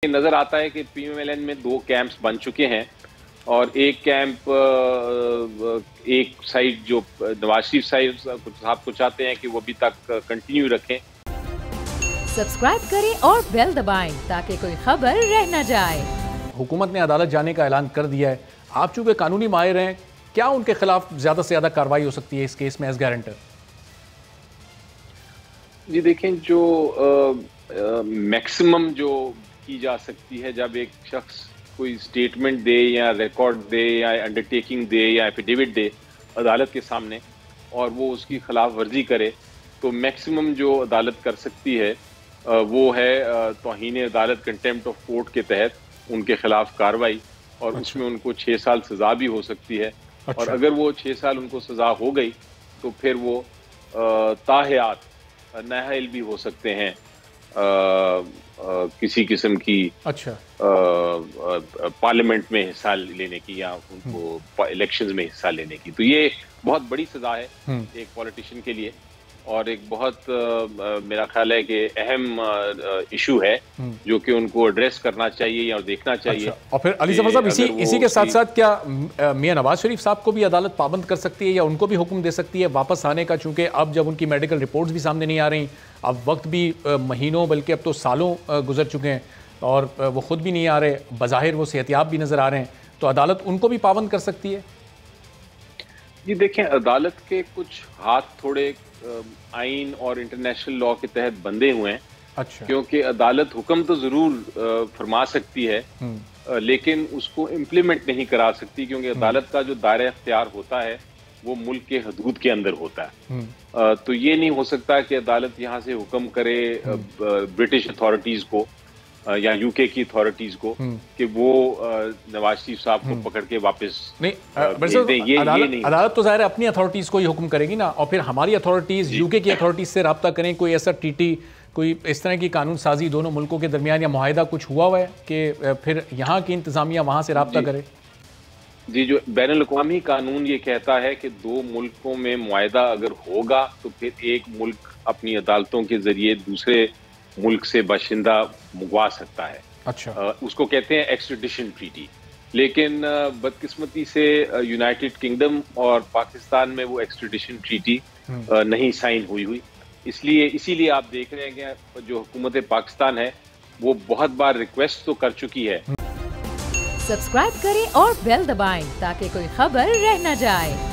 नजर आता है कि पीएमएलएन में दो कैंप्स बन चुके हैं और एक कैंप एक साइड जो नवाज शरीफ साहब को चाहते हैं कि वो अभी तक कंटिन्यू रखें। सब्सक्राइब करें और बेल दबाएं ताकि कोई खबर रह न जाए। हुकूमत ने अदालत जाने का ऐलान कर दिया है। आप चूंकि कानूनी माहिर हैं, क्या उनके खिलाफ ज्यादा से ज्यादा कार्रवाई हो सकती है इस केस में एज गारंटर? जी देखें, जो मैक्सिमम जो की जा सकती है, जब एक शख्स कोई स्टेटमेंट दे या रिकॉर्ड दे या अंडरटेकिंग दे या एफिडेविट दे अदालत के सामने और वो उसकी खिलाफ वर्जी करे, तो मैक्सिमम जो अदालत कर सकती है वो है तौहीन अदालत कंटेम्प्ट ऑफ कोर्ट के तहत उनके खिलाफ कार्रवाई, और उसमें उनको 6 साल सजा भी हो सकती है। और अगर वो 6 साल उनको सजा हो गई तो फिर वो ताहयात नाअहल भी हो सकते हैं किसी किस्म की पार्लियामेंट में हिस्सा लेने की या उनको इलेक्शंस में हिस्सा लेने की। तो ये बहुत बड़ी सजा है एक पॉलिटिशियन के लिए और एक बहुत मेरा ख्याल है कि अहम इशू है जो कि उनको एड्रेस करना चाहिए या देखना चाहिए। और फिर अली ज़फ़र साहब, इसी के साथ साथ क्या मियां नवाज शरीफ साहब को भी अदालत पाबंद कर सकती है या उनको भी हुक्म दे सकती है वापस आने का? चूंकि अब जब उनकी मेडिकल रिपोर्ट्स भी सामने नहीं आ रही, अब वक्त भी महीनों बल्कि अब तो सालों गुजर चुके हैं और वो खुद भी नहीं आ रहे, बज़ाहिर वो सेहतियाब भी नजर आ रहे हैं, तो अदालत उनको भी पाबंद कर सकती है? जी देखें, अदालत के कुछ हाथ थोड़े आइन और इंटरनेशनल लॉ के तहत बंधे हुए हैं। क्योंकि अदालत हुक्म तो जरूर फरमा सकती है लेकिन उसको इम्प्लीमेंट नहीं करा सकती, क्योंकि अदालत का जो दायरा इख्तियार होता है वो मुल्क के हदूद के अंदर होता है। तो ये नहीं हो सकता कि अदालत यहाँ से हुक्म करे ब्रिटिश अथॉरिटीज को या यूके की अथॉरिटीज को कि वो नवाज शरीफ साहब को पकड़ के वापस नहीं दें। ये अदालत तो ज़ाहिर है अपनी अथॉरिटीज को ही हुक्म करेगी ना, और फिर हमारी अथॉरिटीज यूके की अथॉरिटीज से रब्ता करें। कोई ऐसा टीटी, कोई इस तरह की कानून साजी दोनों मुल्कों के दरमियान या मुआहिदा कुछ हुआ है कि फिर यहाँ की इंतजामिया वहाँ से रब्ता करे? जी, जो बैनुल-अक़वामी कानून ये कहता है कि दो मुल्कों में मुआहिदा अगर होगा तो फिर एक मुल्क अपनी अदालतों के जरिए दूसरे मुल्क से बाशिंदा मंगवा सकता है। उसको कहते हैं एक्सट्रेडिशन ट्रीटी। लेकिन बदकिस्मती से यूनाइटेड किंगडम और पाकिस्तान में वो एक्सट्रेडिशन ट्रीटी नहीं साइन हुई। इसीलिए आप देख रहे हैं कि जो हुकूमत पाकिस्तान है वो बहुत बार रिक्वेस्ट तो कर चुकी है। सब्सक्राइब करें और बेल दबाएं ताकि कोई खबर रह न जाए।